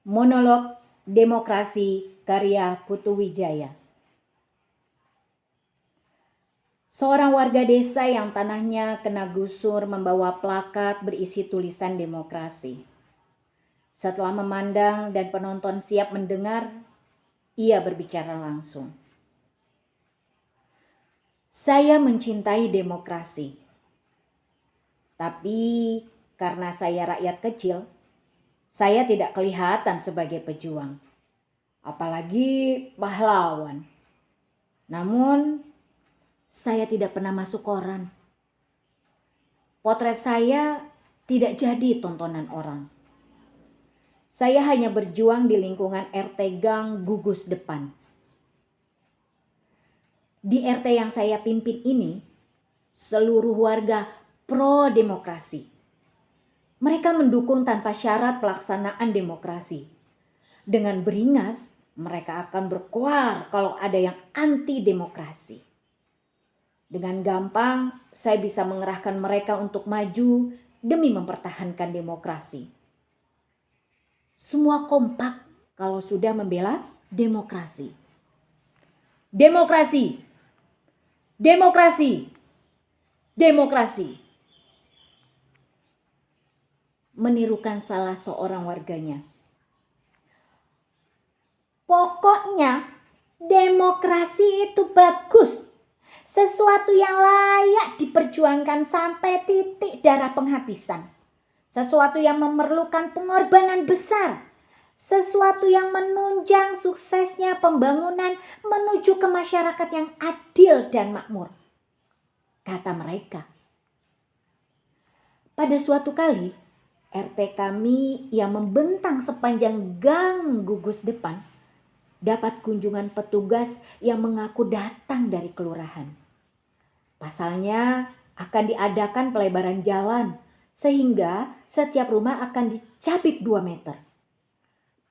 Monolog Demokrasi karya Putu Wijaya. Seorang warga desa yang tanahnya kena gusur membawa plakat berisi tulisan demokrasi. Setelah memandang dan penonton siap mendengar, ia berbicara langsung. Saya mencintai demokrasi. Tapi karena saya rakyat kecil, saya tidak kelihatan sebagai pejuang, apalagi pahlawan. Namun, saya tidak pernah masuk koran. Potret saya tidak jadi tontonan orang. Saya hanya berjuang di lingkungan RT Gang Gugus Depan. Di RT yang saya pimpin ini, seluruh warga pro-demokrasi. Mereka mendukung tanpa syarat pelaksanaan demokrasi. Dengan beringas, mereka akan berkuar kalau ada yang anti-demokrasi. Dengan gampang, saya bisa mengerahkan mereka untuk maju demi mempertahankan demokrasi. Semua kompak kalau sudah membela demokrasi. Demokrasi! Demokrasi! Demokrasi! Menirukan salah seorang warganya. Pokoknya demokrasi itu bagus. Sesuatu yang layak diperjuangkan sampai titik darah penghabisan. Sesuatu yang memerlukan pengorbanan besar. Sesuatu yang menunjang suksesnya pembangunan menuju ke masyarakat yang adil dan makmur. Kata mereka. Pada suatu kali, RT kami yang membentang sepanjang gang Gugus Depan dapat kunjungan petugas yang mengaku datang dari kelurahan. Pasalnya akan diadakan pelebaran jalan sehingga setiap rumah akan dicabik 2 meter.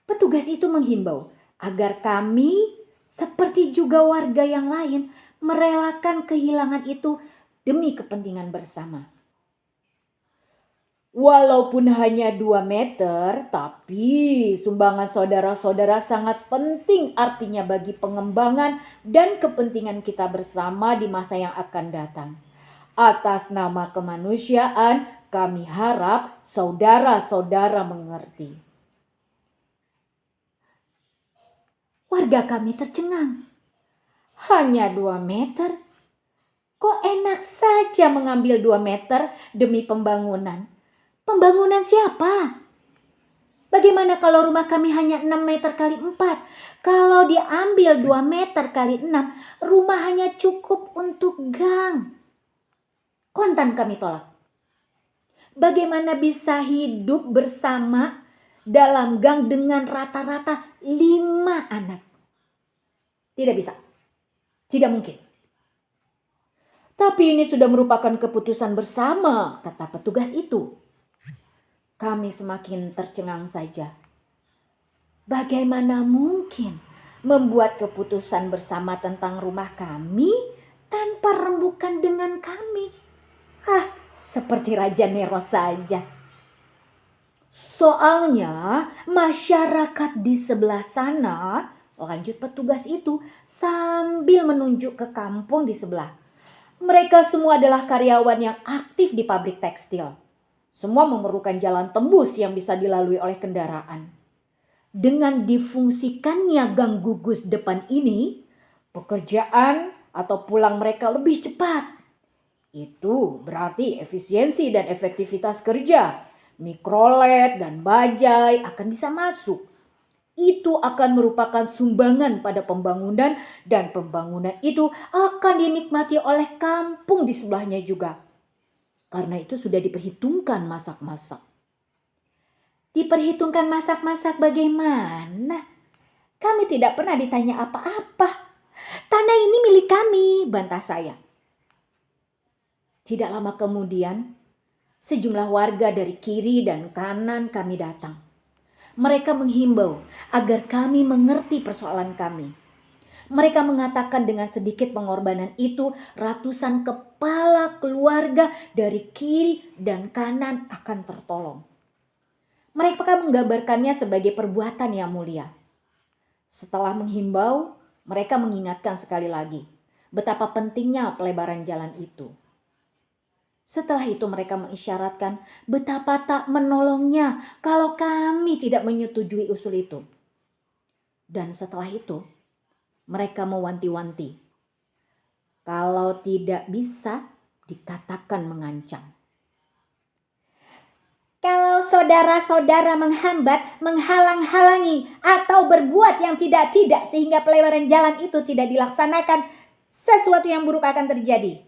Petugas itu menghimbau agar kami seperti juga warga yang lain merelakan kehilangan itu demi kepentingan bersama. Walaupun hanya 2 meter, tapi sumbangan saudara-saudara sangat penting artinya bagi pengembangan dan kepentingan kita bersama di masa yang akan datang. Atas nama kemanusiaan, kami harap saudara-saudara mengerti. Warga kami tercengang. Hanya 2 meter? Kok enak saja mengambil 2 meter demi pembangunan? Pembangunan siapa? Bagaimana kalau rumah kami hanya 6 meter kali 4? Kalau diambil 2 meter kali 6, rumah hanya cukup untuk gang. Kontan kami tolak. Bagaimana bisa hidup bersama dalam gang dengan rata-rata 5 anak? Tidak bisa. Tidak mungkin. Tapi ini sudah merupakan keputusan bersama, kata petugas itu. Kami semakin tercengang saja. Bagaimana mungkin membuat keputusan bersama tentang rumah kami tanpa rembukan dengan kami? Seperti Raja Nero saja. Soalnya masyarakat di sebelah sana, lanjut petugas itu sambil menunjuk ke kampung di sebelah. Mereka semua adalah karyawan yang aktif di pabrik tekstil. Semua memerlukan jalan tembus yang bisa dilalui oleh kendaraan. Dengan difungsikannya gang Gugus Depan ini, pekerjaan atau pulang mereka lebih cepat. Itu berarti efisiensi dan efektivitas kerja. Mikrolet dan bajai akan bisa masuk. Itu akan merupakan sumbangan pada pembangunan dan pembangunan itu akan dinikmati oleh kampung di sebelahnya juga. Karena itu sudah diperhitungkan masak-masak. Diperhitungkan masak-masak bagaimana? Kami tidak pernah ditanya apa-apa. Tanah ini milik kami, bantah saya. Tidak lama kemudian, sejumlah warga dari kiri dan kanan kami datang. Mereka menghimbau agar kami mengerti persoalan kami. Mereka mengatakan dengan sedikit pengorbanan itu ratusan kepala keluarga dari kiri dan kanan akan tertolong. Mereka menggambarkannya sebagai perbuatan yang mulia. Setelah menghimbau, mereka mengingatkan sekali lagi betapa pentingnya pelebaran jalan itu. Setelah itu mereka mengisyaratkan betapa tak menolongnya kalau kami tidak menyetujui usul itu. Dan setelah itu mereka mewanti-wanti. Kalau tidak bisa, dikatakan mengancam. Kalau saudara-saudara menghambat, menghalang-halangi, atau berbuat yang tidak-tidak sehingga pelebaran jalan itu tidak dilaksanakan, sesuatu yang buruk akan terjadi.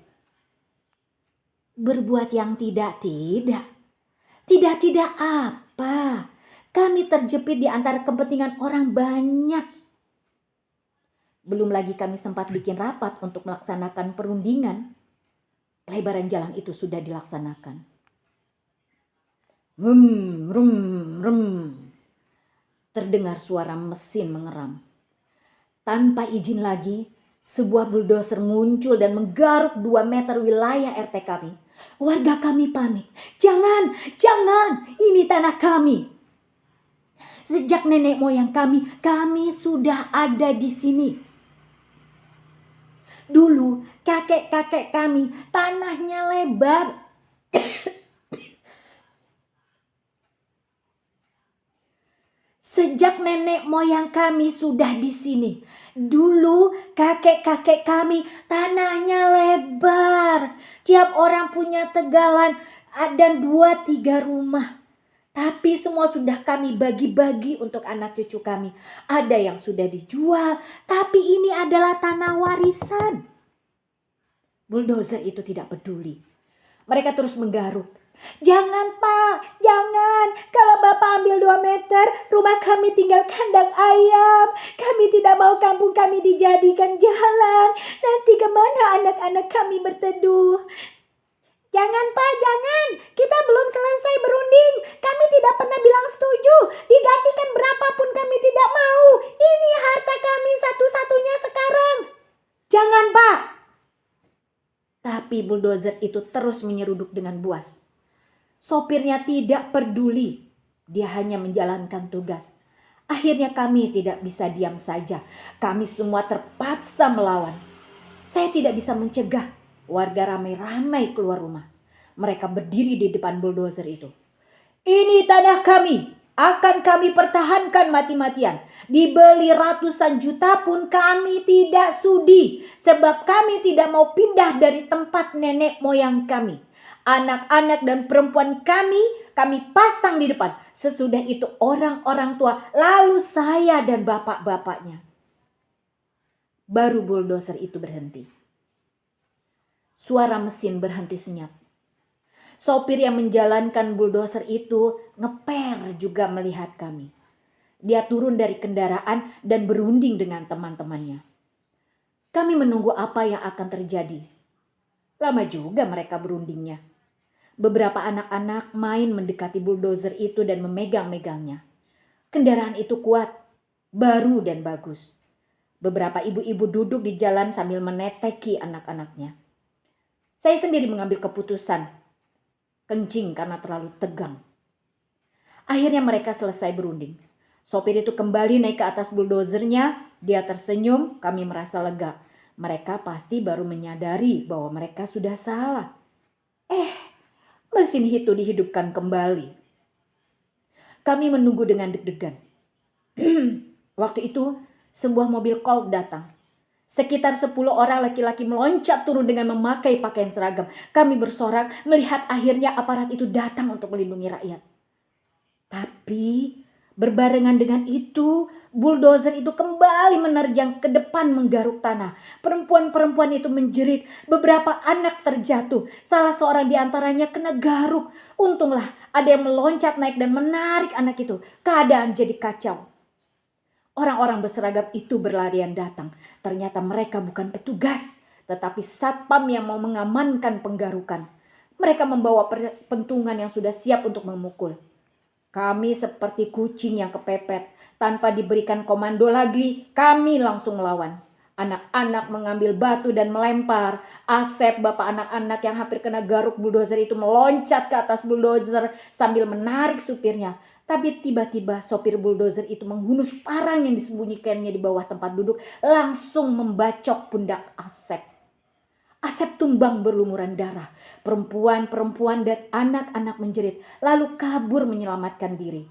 Berbuat yang tidak-tidak? Tidak-tidak apa? Kami terjepit di antara kepentingan orang banyak. Belum lagi kami sempat bikin rapat untuk melaksanakan perundingan. Pelebaran jalan itu sudah dilaksanakan. Rum, rum, rum. Terdengar suara mesin mengeram. Tanpa izin lagi, sebuah bulldozer muncul dan menggaruk 2 meter wilayah RT kami. Warga kami panik. Jangan, ini tanah kami. Sejak nenek moyang kami sudah ada di sini. Dulu kakek-kakek kami tanahnya lebar. Sejak nenek moyang kami sudah di sini. Dulu kakek-kakek kami tanahnya lebar. Tiap orang punya tegalan dan 2-3 rumah. Tapi semua sudah kami bagi-bagi untuk anak cucu kami. Ada yang sudah dijual, tapi ini adalah tanah warisan. Bulldozer itu tidak peduli. Mereka terus menggaruk. Jangan Pak, jangan. Kalau Bapak ambil 2 meter, rumah kami tinggal kandang ayam. Kami tidak mau kampung kami dijadikan jalan. Nanti kemana anak-anak kami berteduh? Jangan Pak, jangan. Kita belum selesai berunding. Kami tidak pernah bilang setuju. Digantikan berapapun kami tidak mau. Ini harta kami satu-satunya sekarang. Jangan Pak. Tapi bulldozer itu terus menyeruduk dengan buas. Sopirnya tidak peduli. Dia hanya menjalankan tugas. Akhirnya kami tidak bisa diam saja. Kami semua terpaksa melawan. Saya tidak bisa mencegah warga ramai-ramai keluar rumah. Mereka berdiri di depan bulldozer itu. Ini tanah kami. Akan kami pertahankan mati-matian. Dibeli ratusan juta pun kami tidak sudi. Sebab kami tidak mau pindah dari tempat nenek moyang kami. Anak-anak dan perempuan kami pasang di depan. Sesudah itu orang-orang tua, lalu saya dan bapak-bapaknya. Baru bulldozer itu berhenti. Suara mesin berhenti senyap. Sopir yang menjalankan bulldozer itu ngeper juga melihat kami. Dia turun dari kendaraan dan berunding dengan teman-temannya. Kami menunggu apa yang akan terjadi. Lama juga mereka berundingnya. Beberapa anak-anak main mendekati bulldozer itu dan memegang-megangnya. Kendaraan itu kuat, baru dan bagus. Beberapa ibu-ibu duduk di jalan sambil meneteki anak-anaknya. Saya sendiri mengambil keputusan. Kencing karena terlalu tegang. Akhirnya mereka selesai berunding. Sopir itu kembali naik ke atas bulldozernya. Dia tersenyum, kami merasa lega. Mereka pasti baru menyadari bahwa mereka sudah salah. Mesin itu dihidupkan kembali. Kami menunggu dengan deg-degan. Waktu itu sebuah mobil Colt datang. Sekitar 10 orang laki-laki meloncat turun dengan memakai pakaian seragam. Kami bersorak melihat akhirnya aparat itu datang untuk melindungi rakyat. Tapi berbarengan dengan itu, bulldozer itu kembali menerjang ke depan menggaruk tanah. Perempuan-perempuan itu menjerit, beberapa anak terjatuh. Salah seorang di antaranya kena garuk. Untunglah ada yang meloncat naik dan menarik anak itu. Keadaan jadi kacau. Orang-orang berseragam itu berlarian datang. Ternyata mereka bukan petugas, tetapi satpam yang mau mengamankan penggarukan. Mereka membawa pentungan yang sudah siap untuk memukul. Kami seperti kucing yang kepepet. Tanpa diberikan komando lagi, kami langsung melawan. Anak-anak mengambil batu dan melempar. Asep, bapak anak-anak yang hampir kena garuk buldozer itu, meloncat ke atas buldozer sambil menarik supirnya. Tapi tiba-tiba sopir buldozer itu menghunus parang yang disembunyikannya di bawah tempat duduk, langsung membacok pundak Asep. Asep tumbang berlumuran darah. Perempuan-perempuan dan anak-anak menjerit, lalu kabur menyelamatkan diri.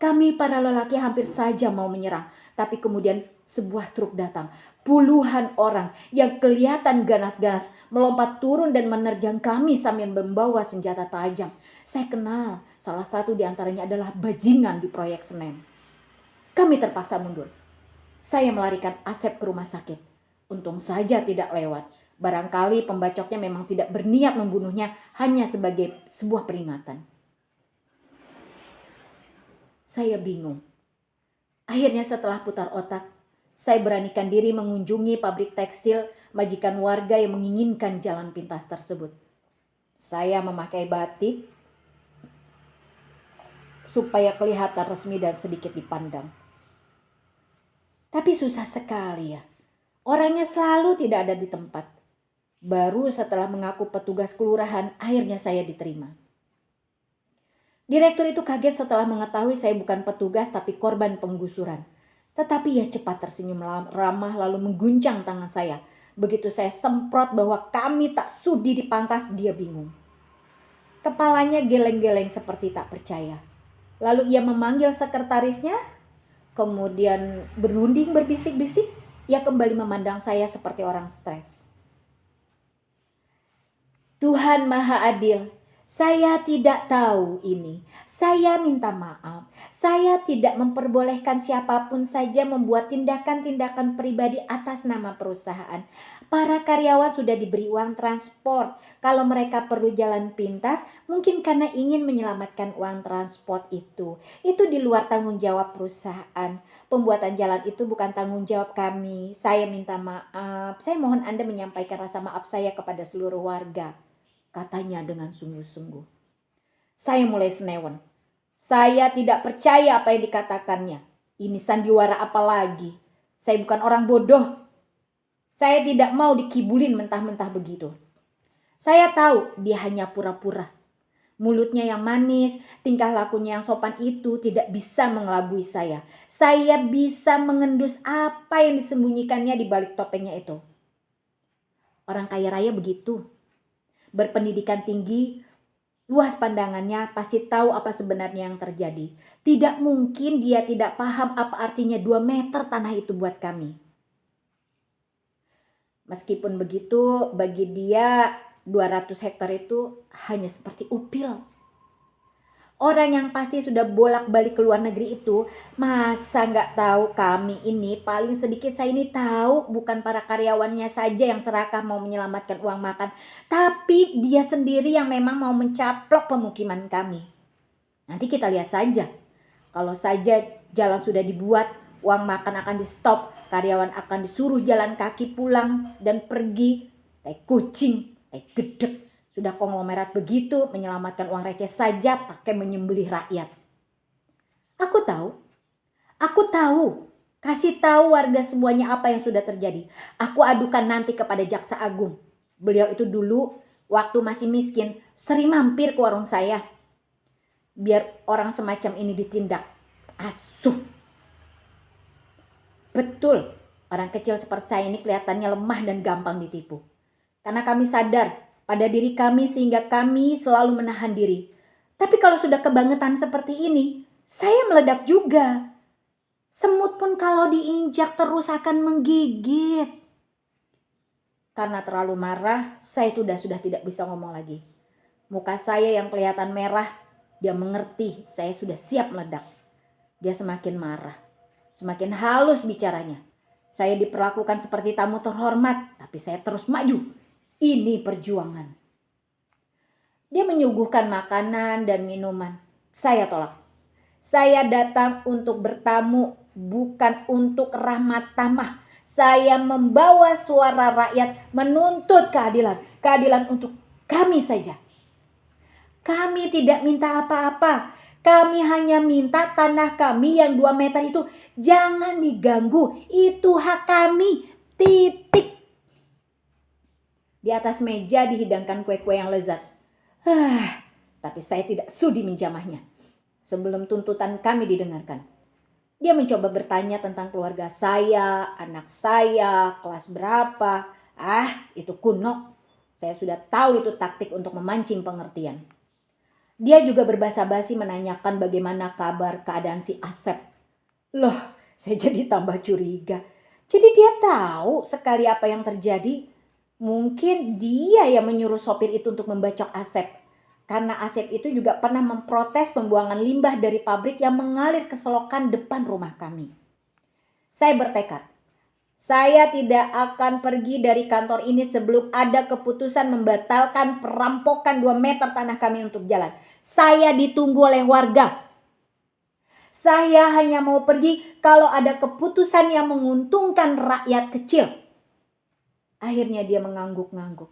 Kami para lelaki hampir saja mau menyerang, tapi kemudian sebuah truk datang. Puluhan orang yang kelihatan ganas-ganas melompat turun dan menerjang kami sambil membawa senjata tajam. Saya kenal salah satu di antaranya adalah bajingan di proyek Senen. Kami terpaksa mundur. Saya melarikan Asep ke rumah sakit. Untung saja tidak lewat. Barangkali pembacoknya memang tidak berniat membunuhnya, hanya sebagai sebuah peringatan. Saya bingung. Akhirnya setelah putar otak, saya beranikan diri mengunjungi pabrik tekstil majikan warga yang menginginkan jalan pintas tersebut. Saya memakai batik supaya kelihatan resmi dan sedikit dipandang. Tapi susah sekali ya. Orangnya selalu tidak ada di tempat. Baru setelah mengaku petugas kelurahan, akhirnya saya diterima. Direktur itu kaget setelah mengetahui saya bukan petugas tapi korban penggusuran. Tetapi ia cepat tersenyum ramah lalu mengguncang tangan saya. Begitu saya semprot bahwa kami tak sudi dipangkas, dia bingung. Kepalanya geleng-geleng seperti tak percaya. Lalu ia memanggil sekretarisnya, kemudian berunding berbisik-bisik. Ia kembali memandang saya seperti orang stres. Tuhan Maha Adil, saya tidak tahu ini. Saya minta maaf. Saya tidak memperbolehkan siapapun saja membuat tindakan-tindakan pribadi atas nama perusahaan. Para karyawan sudah diberi uang transport. Kalau mereka perlu jalan pintas, mungkin karena ingin menyelamatkan uang transport itu. Itu di luar tanggung jawab perusahaan. Pembuatan jalan itu bukan tanggung jawab kami. Saya minta maaf. Saya mohon Anda menyampaikan rasa maaf saya kepada seluruh warga, katanya dengan sungguh-sungguh. Saya mulai senewan. Saya tidak percaya apa yang dikatakannya. Ini sandiwara apa lagi? Saya bukan orang bodoh. Saya tidak mau dikibulin mentah-mentah begitu. Saya tahu dia hanya pura-pura. Mulutnya yang manis, tingkah lakunya yang sopan itu tidak bisa mengelabui saya. Saya bisa mengendus apa yang disembunyikannya di balik topengnya itu. Orang kaya raya begitu. Berpendidikan tinggi, luas pandangannya, pasti tahu apa sebenarnya yang terjadi. Tidak mungkin dia tidak paham apa artinya 2 meter tanah itu buat kami. Meskipun begitu, bagi dia 200 hektar itu hanya seperti upil. Orang yang pasti sudah bolak-balik ke luar negeri itu, masa nggak tahu kami ini, paling sedikit saya ini tahu bukan para karyawannya saja yang serakah mau menyelamatkan uang makan, tapi dia sendiri yang memang mau mencaplok pemukiman kami. Nanti kita lihat saja. Kalau saja jalan sudah dibuat, uang makan akan di stop, karyawan akan disuruh jalan kaki pulang dan pergi. Tai kucing, tai gedek. Sudah konglomerat begitu, menyelamatkan uang receh saja pakai menyembelih rakyat. Aku tahu. Kasih tahu warga semuanya apa yang sudah terjadi. Aku adukan nanti kepada Jaksa Agung. Beliau itu dulu waktu masih miskin sering mampir ke warung saya. Biar orang semacam ini ditindak. Asuh. Betul, orang kecil seperti saya ini kelihatannya lemah dan gampang ditipu. Karena kami sadar pada diri kami sehingga kami selalu menahan diri. Tapi kalau sudah kebangetan seperti ini, saya meledak juga. Semut pun kalau diinjak terus akan menggigit. Karena terlalu marah, saya sudah tidak bisa ngomong lagi. Muka saya yang kelihatan merah, dia mengerti saya sudah siap meledak. Dia semakin marah, semakin halus bicaranya. Saya diperlakukan seperti tamu terhormat, tapi saya terus maju. Ini perjuangan. Dia menyuguhkan makanan dan minuman. Saya tolak. Saya datang untuk bertamu, bukan untuk rahmat tamah. Saya membawa suara rakyat menuntut keadilan. Keadilan untuk kami saja. Kami tidak minta apa-apa. Kami hanya minta tanah kami yang 2 meter itu jangan diganggu. Itu hak kami. Titik. Di atas meja dihidangkan kue-kue yang lezat. Tapi saya tidak sudi menjamahnya. Sebelum tuntutan kami didengarkan, dia mencoba bertanya tentang keluarga saya, anak saya, kelas berapa. Itu kuno. Saya sudah tahu itu taktik untuk memancing pengertian. Dia juga berbasa-basi menanyakan bagaimana kabar keadaan si Asep. Loh, saya jadi tambah curiga. Jadi dia tahu sekali apa yang terjadi. Mungkin dia yang menyuruh sopir itu untuk membacok Asep. Karena Asep itu juga pernah memprotes pembuangan limbah dari pabrik yang mengalir ke selokan depan rumah kami. Saya bertekad. Saya tidak akan pergi dari kantor ini sebelum ada keputusan membatalkan perampokan 2 meter tanah kami untuk jalan. Saya ditunggu oleh warga. Saya hanya mau pergi kalau ada keputusan yang menguntungkan rakyat kecil. Akhirnya dia mengangguk-ngangguk.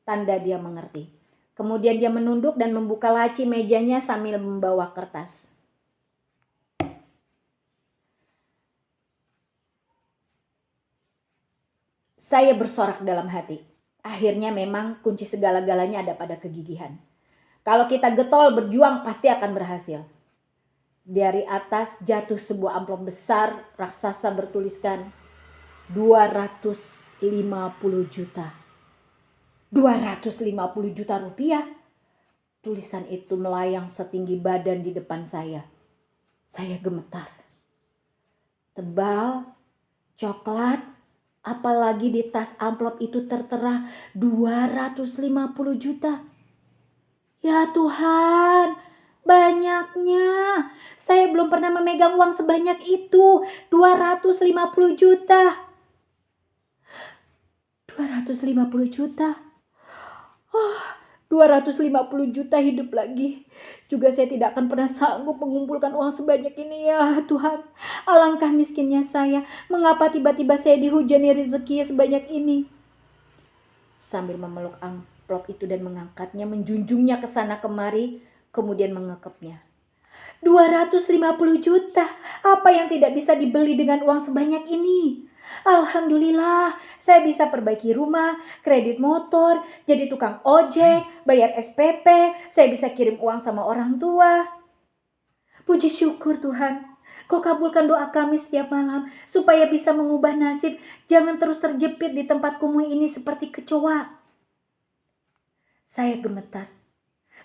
Tanda dia mengerti. Kemudian dia menunduk dan membuka laci mejanya sambil membawa kertas. Saya bersorak dalam hati. Akhirnya memang kunci segala-galanya ada pada kegigihan. Kalau kita getol berjuang pasti akan berhasil. Dari atas jatuh sebuah amplop besar raksasa bertuliskan 250 juta. 250 juta rupiah. Tulisan itu melayang setinggi badan di depan saya. Saya gemetar. Tebal, coklat, apalagi di tas amplop itu tertera 250 juta. Ya Tuhan, banyaknya. Saya belum pernah memegang uang sebanyak itu. 250 juta. 250 juta. 250 juta hidup lagi. Juga saya tidak akan pernah sanggup mengumpulkan uang sebanyak ini ya Tuhan. Alangkah miskinnya saya. Mengapa tiba-tiba saya dihujani rezeki sebanyak ini? Sambil memeluk amplop itu dan mengangkatnya, menjunjungnya ke sana kemari, kemudian mengekepnya. 250 juta. Apa yang tidak bisa dibeli dengan uang sebanyak ini? Alhamdulillah, saya bisa perbaiki rumah, kredit motor, jadi tukang ojek, bayar SPP, saya bisa kirim uang sama orang tua. Puji syukur Tuhan, Kau kabulkan doa kami setiap malam supaya bisa mengubah nasib. Jangan terus terjepit di tempat kumuh ini seperti kecoa. Saya gemetar.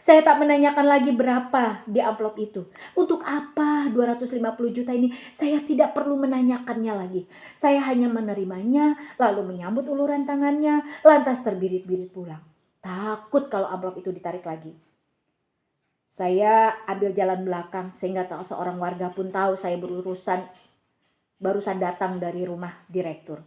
Saya tak menanyakan lagi berapa di amplop itu. Untuk apa 250 juta ini? Saya tidak perlu menanyakannya lagi. Saya hanya menerimanya, lalu menyambut uluran tangannya, lantas terbirit-birit pulang. Takut kalau amplop itu ditarik lagi. Saya ambil jalan belakang sehingga tak seorang warga pun tahu saya barusan datang dari rumah direktur.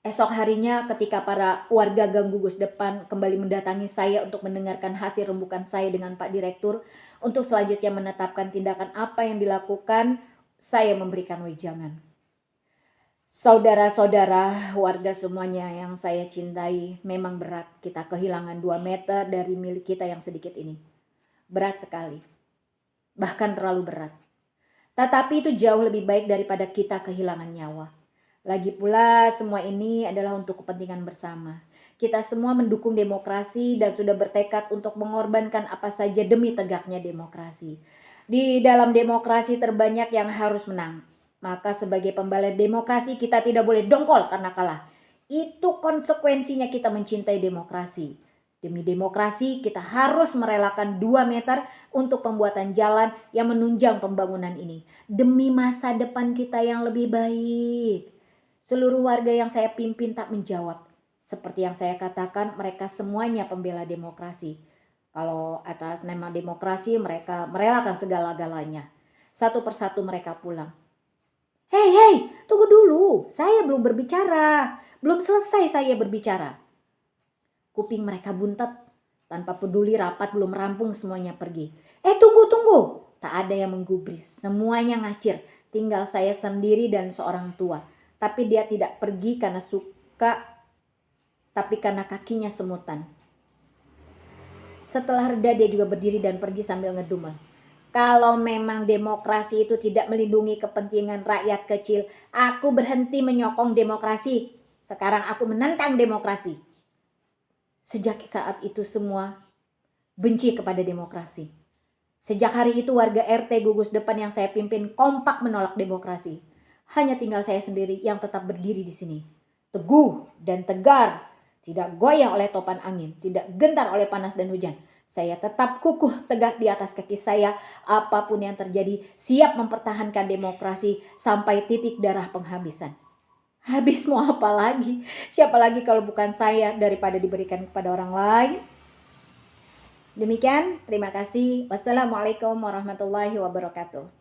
Esok harinya ketika para warga Gang Gugus depan kembali mendatangi saya untuk mendengarkan hasil rembukan saya dengan Pak Direktur untuk selanjutnya menetapkan tindakan apa yang dilakukan, saya memberikan wejangan. Saudara-saudara, warga semuanya yang saya cintai, memang berat kita kehilangan 2 meter dari milik kita yang sedikit ini. Berat sekali, bahkan terlalu berat. Tetapi itu jauh lebih baik daripada kita kehilangan nyawa. Lagi pula semua ini adalah untuk kepentingan bersama. Kita semua mendukung demokrasi dan sudah bertekad untuk mengorbankan apa saja demi tegaknya demokrasi. Di dalam demokrasi terbanyak yang harus menang. Maka sebagai pembela demokrasi kita tidak boleh dongkol karena kalah. Itu konsekuensinya kita mencintai demokrasi. Demi demokrasi kita harus merelakan 2 meter untuk pembuatan jalan yang menunjang pembangunan ini. Demi masa depan kita yang lebih baik. Seluruh warga yang saya pimpin tak menjawab. Seperti yang saya katakan, mereka semuanya pembela demokrasi. Kalau atas nama demokrasi mereka merelakan segala-galanya. Satu persatu mereka pulang. Hei, tunggu dulu. Saya belum berbicara. Belum selesai saya berbicara. Kuping mereka buntet. Tanpa peduli rapat belum rampung semuanya pergi. Tunggu. Tak ada yang menggubris. Semuanya ngacir. Tinggal saya sendiri dan seorang tua. Tapi dia tidak pergi karena suka, tapi karena kakinya semutan. Setelah reda dia juga berdiri dan pergi sambil ngedumel. Kalau memang demokrasi itu tidak melindungi kepentingan rakyat kecil, aku berhenti menyokong demokrasi. Sekarang aku menentang demokrasi. Sejak saat itu semua benci kepada demokrasi. Sejak hari itu warga RT Gugus Depan yang saya pimpin kompak menolak demokrasi. Hanya tinggal saya sendiri yang tetap berdiri di sini. Teguh dan tegar, tidak goyah oleh topan angin, tidak gentar oleh panas dan hujan. Saya tetap kukuh tegak di atas kaki saya, apapun yang terjadi, siap mempertahankan demokrasi sampai titik darah penghabisan. Habis mau apa lagi? Siapa lagi kalau bukan saya daripada diberikan kepada orang lain? Demikian, terima kasih. Wassalamualaikum warahmatullahi wabarakatuh.